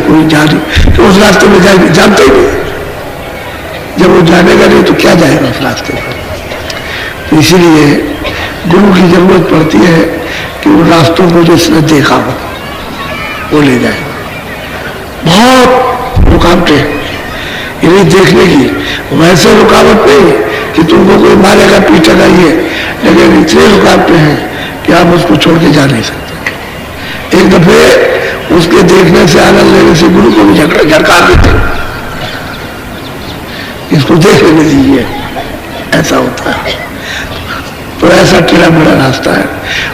कोई जा नहीं, तो उस रास्ते में जाएगी, जानते ही नहीं। जब वो जानेगा नहीं तो क्या जाएगा उस रास्ते पर। तो इसीलिए गुरु की जरूरत पड़ती है कि उन रास्तों को जिसने देखा हो वो ले जाए। बहुत रुकावटें इन्हें देखने की, वैसे रुकावट नहीं कि तुमको कोई मारेगा पीटेगा ये, लेकिन इतनी रुकावटें हैं कि आप उसको छोड़ के जा नहीं सकते। एक दफे उसके देखने से आनंद लेने से गुरु को भी झटका देते, इसको देख लेने दीजिए, ऐसा होता है। तो ऐसा टेढ़ा मेढ़ा रास्ता है।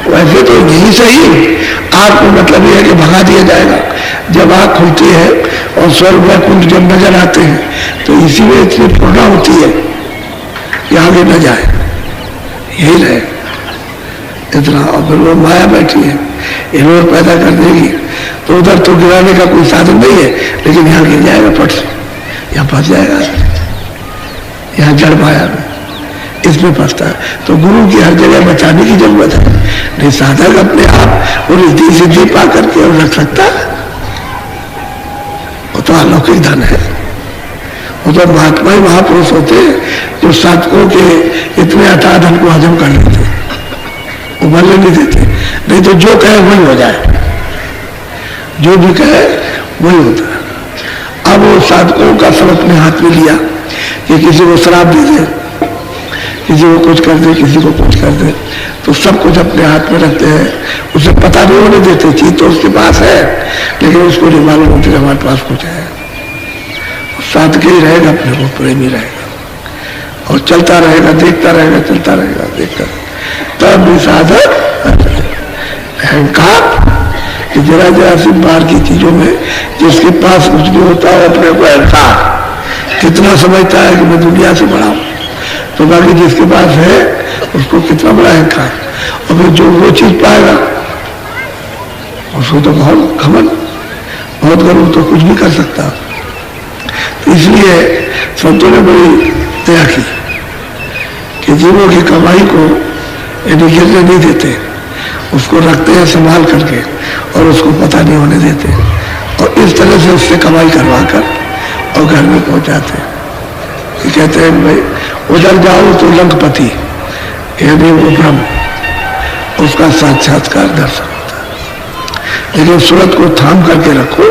वैसे तो यही सही, आपको मतलब यह है कि भगा दिया जाएगा। जब आँख खुलती है और स्वर्ग वैकुंठ जब नजर आते हैं तो इसी में इतनी पूर्णा होती है कि आगे न जाए, यही रहे इतना। और फिर वो माया बैठी है, इन्होंने पैदा कर देगी, तो उधर तो गिराने का कोई साधन नहीं है, लेकिन यहाँ गिर जाएगा फट से, यहाँ फंस जाएगा, यहाँ जड़ माया में, इसमें फंसता है। तो गुरु की हर जगह बचाने की जरूरत है। नहीं साधक अपने आप वो रिद्धि सिद्धि पा करके और रख सकता है, वो तो अलौकिक धन है। वो तो महात्मा ही महापुरुष होते हैं जो साधकों के इतने अथाह धन को हजम कर लेते, उभरने नहीं देते। नहीं तो जो कहे वही हो जाए, जो भी कहे वही होता है। अब वो साधकों का सब अपने हाथ में लिया कि किसी को शराब दे दे, किसी को कुछ कर दे, किसी को कुछ कर दे, तो सब कुछ अपने हाथ में रखते हैं। उसे पता नहीं होने देते, चीज तो उसके पास है लेकिन उसको नहीं मालूम होती हमारे पास कुछ है। साधक ही रहेगा, अपने को प्रेमी रहेगा और चलता रहेगा, देखता रहेगा, चलता रहेगा, देखता रहेगा। तब भी साधक अहंकार कि जरा जरा सी बाहर की चीजों में जिसके पास कुछ नहीं होता है अपने को अहंकार, कितना समझता है कि मैं दुनिया से बड़ा हूं, तो बाकी जिसके पास है उसको कितना बड़ा अहंकार। और फिर जो वो चीज पाएगा उसको तो बहुत घमंड, बहुत गर्व, तो कुछ भी कर सकता। तो इसलिए संतों ने बड़ी दया की कि जीवों की कमाई को यदि गिरने नहीं देते, उसको रखते हैं संभाल करके और उसको पता नहीं होने देते, और इस तरह से उससे कमाई करवा कर और घर में पहुंचाते। कहते हैं भाई उधर जाओ तो लंकपति यानी वो ब्रह्म, उसका साक्षात्कार दर्शन होता है। लेकिन सूरत को थाम करके रखो,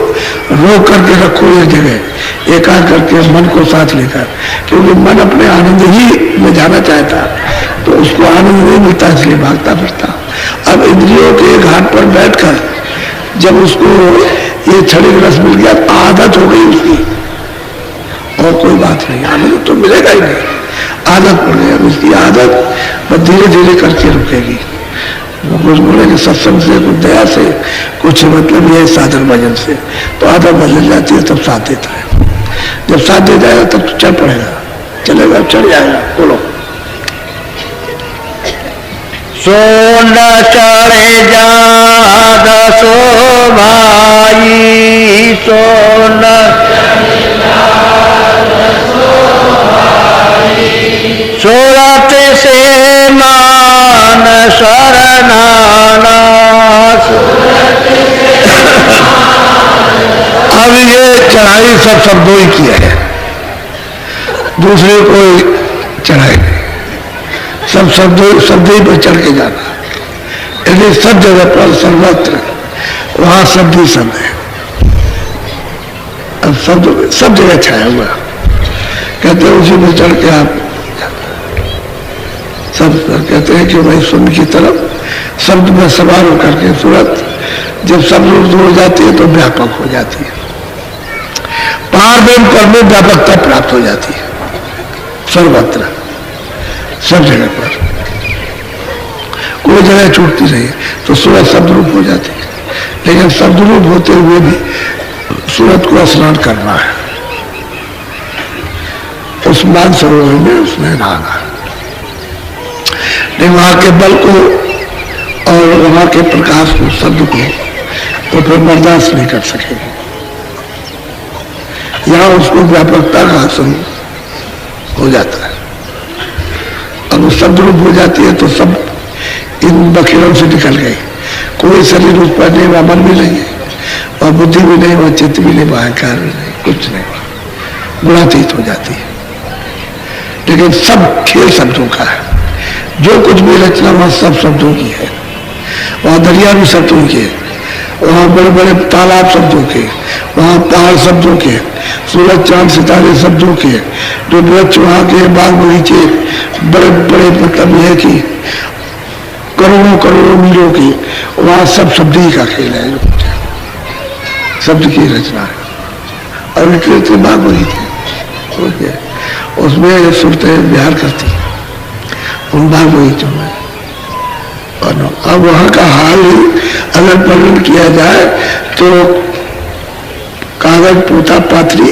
रोक करके रखो ये जगह, एकाग्र करके मन को साथ लेकर, क्योंकि मन अपने आनंद ही में जाना चाहता तो उसको आनंद नहीं मिलता, इसलिए भागता फिरता। अब इंद्रियों के घाट पर बैठकर जब उसको ये क्षणिक रस मिल गया, आदत हो गई उसकी, और कोई बात नहीं, आनंद तो मिलेगा ही नहीं, आदत पड़ गई। अब उसकी आदत बस धीरे धीरे करके रुकेगी। वो कुछ बोले कि सत्संग से, कुछ दया से कुछ मतलब ये साधन भजन से, तो आदत बदल जाती है, तब साथ देता है। जब साथ दे जाएगा तब तो चढ़ पड़ेगा, चलेगा, चढ़ जाएगा। बोलो सोन चढ़े जा सो भाई, सोन सूरत से मान शरणाना। अब ये चढ़ाई सब शब्दों ही की है, दूसरे कोई चढ़ाई नहीं, सब शब्द ही पर चढ़ के जाना। यदि सब जगह पर सर्वत्र, वहां शब्द ही शब्द है। अब शब्द सब जगह छाया हुआ, कहते हैं उसी में चढ़ के आप सब कहते हैं कि भाई शून्य की तरफ शब्द में सवार होकर के सूरत जब शब्द दूर जाती है तो व्यापक हो जाती है, पार पर में व्यापकता प्राप्त हो जाती है, सर्वत्र सब जगह पर कोई जगह छूटती नहीं, तो सूरत शब्द रूप हो जाती है। लेकिन शब्द रूप होते हुए भी सूरत को स्नान करना है, उस मानसरोवर में उसने नहाना है। नहीं वहां के बल को और वहां के प्रकाश को, शब्द को वो फिर बर्दाश्त नहीं कर सकेंगे। यहाँ उसको व्यापकता का आसन हो जाता है, अब शब्द रूप हो जाती है तो सब इन बखेड़ों से निकल गए, कोई शरीर उत्पन्न नहीं, मन भी नहीं है, वह बुद्धि भी नहीं, वह चित्त भी नहीं, वह अहंकार भी नहीं, कुछ नहीं, गुणातीत हो जाती है। लेकिन सब खेल शब्दों का है, जो कुछ भी रचना वह सब शब्दों की है। वहाँ दरिया भी शब्दों के, वहाँ बड़े बड़े तालाब शब्दों के, वहाँ पहाड़ शब्दों के, सूरज चांद सितारे शब्दों के, जो वृक्ष वहाँ के बाग बगीचे बड़े बड़े, मतलब यह कि करोड़ों करोड़ों मीलों की, वहाँ सब शब्द ही का खेल है, शब्द की रचना है। और विकृति बाग बगीचे, उसमें सुरतें विहार करती है उन बाग बगीचों में। अब वहां का हाल ही अगर वर्णन किया जाए तो कागज पोता पाथरी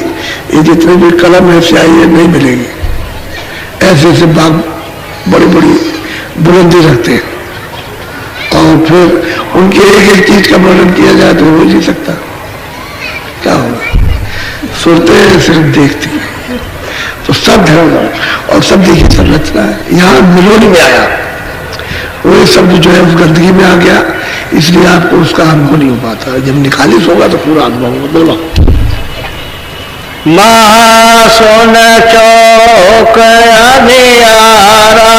ये जितने भी कलम है स्याही है नहीं मिलेगी। ऐसे ऐसे बाग बड़ी बड़ी बुलंदी रखते हैं और फिर उनके एक एक चीज का वर्णन किया जाए तो हो नहीं सकता। क्या होगा, सुरतें सिर्फ देखती है। तो सब धर्म और शब्द की संरचना है। यहाँ मिलोनी में आया वही शब्द जो है उस गंदगी में आ गया, इसलिए आपको उसका अनुभव नहीं हो पाता। जब निकालिश होगा तो पूरा अनुभव होगा। बोलो। महासुन चौक अभियारा,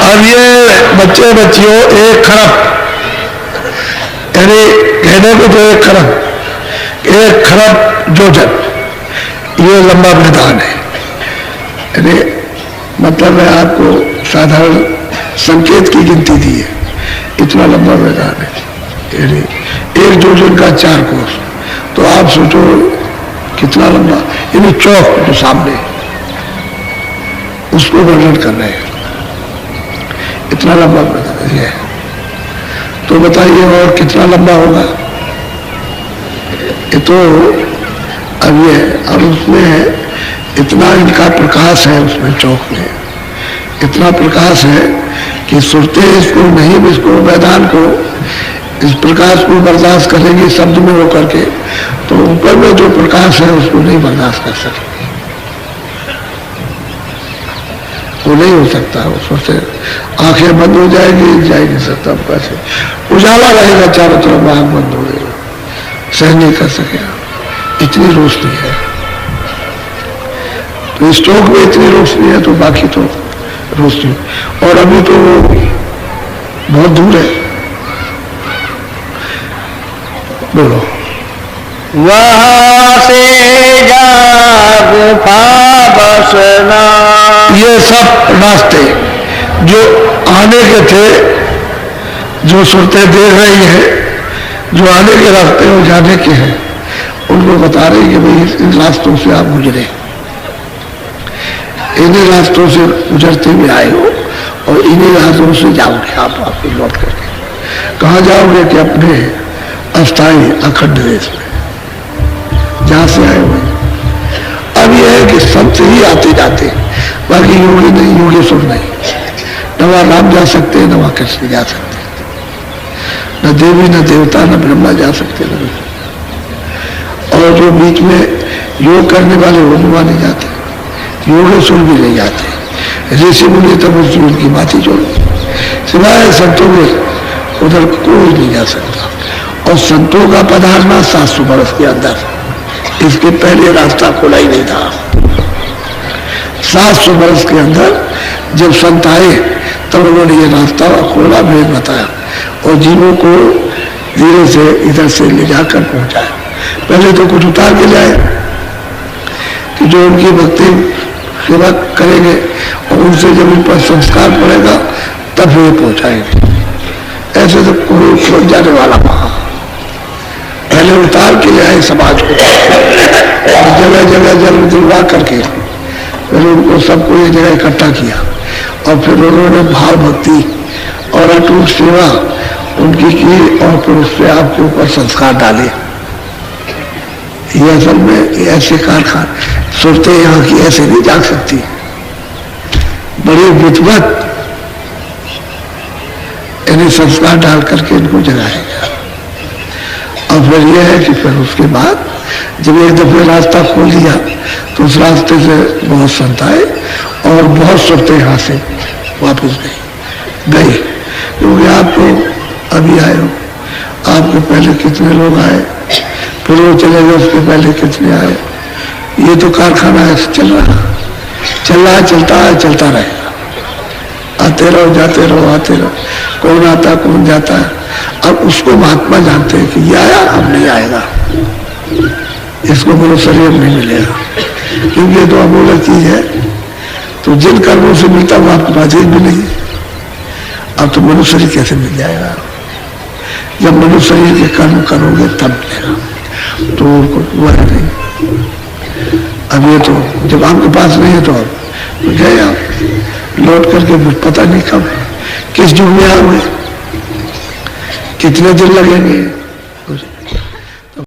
अब ये बच्चे बच्चियों 1 खरब, यानी कहने को तो 1 खरब जोजन ये लंबा मैदान है। यानी मतलब मैं आपको साधारण संकेत की गिनती दी है, इतना लंबा मैदान है। यानी 1 जोजन का 4 कोस, तो आप सोचो कितना लंबा। यानी चौक जो सामने उसको वर्णन कर रहे हैं, इतना लंबा मैदान है। तो बताइए और कितना लंबा होगा। ये तो अब ये, और उसमें इतना इनका प्रकाश है, उसमें चौक में इतना प्रकाश है कि सुरते इसको नहीं, इसको मैदान को, इस प्रकाश को बर्दाश्त करेंगे शब्द में हो करके, तो ऊपर में जो प्रकाश है उसको नहीं बर्दाश्त कर सकेंगे। वो नहीं हो सकता, उसमें से आंखें बंद हो जाएगी, जा ही नहीं सकता। कैसे उजाला रहेगा चारों तरफ, आंख बंद हो जाएगा, सहन नहीं कर सकेगा, इतनी रोशनी है। तो इस चौक में इतनी रोशनी है तो बाकी तो रोशनी, और अभी तो बहुत दूर है। बोलो। वहाँ से जा गुफा बसना, ये सब रास्ते जो आने के थे, जो सुरतें देख रही है, जो आने के रास्ते और जाने के हैं, उनको बता रहे कि भाई इन रास्तों से आप गुजरे, इन्हीं रास्तों से गुजरते हुए आए हो और इन्हीं रास्तों से जाओगे आप वापस लौट करके। कहाँ जाओगे कि अपने अस्थायी अखंड देश में, जहां से आए हुए। अब यह है कि संत ही आते जाते, बाकी योगी नहीं, योगेश्वर नहीं। न वहाँ राम जा सकते, न वहाँ कृष्ण जा सकते, न देवी, न देवता, न ब्रह्मा जा सकते, न और जो बीच में योग करने वाले वो भी नहीं जाते, योगेश्वर भी नहीं जाते, ऋषि मुनि तब उस जीवन की बात ही जोड़, सिवाय संतों में उधर कोई नहीं जा सकता। और संतों का पधारना 700 वर्ष के अंदर, इसके पहले रास्ता खोला ही नहीं था। 700 वर्ष के अंदर जब संत आए तब उन्होंने ये रास्ता खोला, भेद बताया और जीवों को धीरे से इधर से ले जाकर पहुंचाया। पहले तो कुछ उतार के जाए कि जो उनकी भक्ति सेवा करेंगे और उनसे जब इन पर संस्कार पड़ेगा तब वे पहुंचाएंगे। ऐसे तो कोई छोड़ जाने वाला वहां, पहले उतार के ले आए समाज को, जगह जगह जन्म दिलवा करके फिर उनको सबको एक जगह इकट्ठा किया और फिर उन्होंने भाव भक्ति और अटूट सेवा उनकी की और फिर उससे आपके ऊपर संस्कार डाले। ये असल में ऐसे कारखाने सोचते यहाँ की ऐसे नहीं जाग सकती, बड़ी विद्वत इन्हें संस्कार डाल करके इनको जगाएगा। और फिर यह है कि फिर उसके बाद जब एक दफे रास्ता खोल दिया तो उस रास्ते से बहुत संत आए और बहुत सुरतें यहाँ से वापस गई। क्योंकि आप तो अभी आए हो, आपके पहले कितने लोग आए, फिर वो चले गए, उसके पहले कितने आए। ये तो कारखाना ऐसे चल रहा है, चलता है, चलता रहेगा। आते रहो, जाते रहो, आते रहो, कौन आता कौन जाता है। अब उसको महात्मा जानते हैं कि ये आया, अब नहीं आएगा, इसको मेरा शरीर नहीं मिलेगा, क्योंकि ये तो अमूल्य चीज है। तो जिन कर्मों से मिलता वो आपके पास एक भी नहीं। अब तो मनुष्य शरीर कैसे मिल जाएगा? जब मनुष्य शरीर के कर्म करोगे तब मिलेगा, तो वो है नहीं। अब ये तो जब आपके पास नहीं है तो अब गए आप लौट करके, पता नहीं कब किस युग में आओगे, कितने दिन लगेंगे।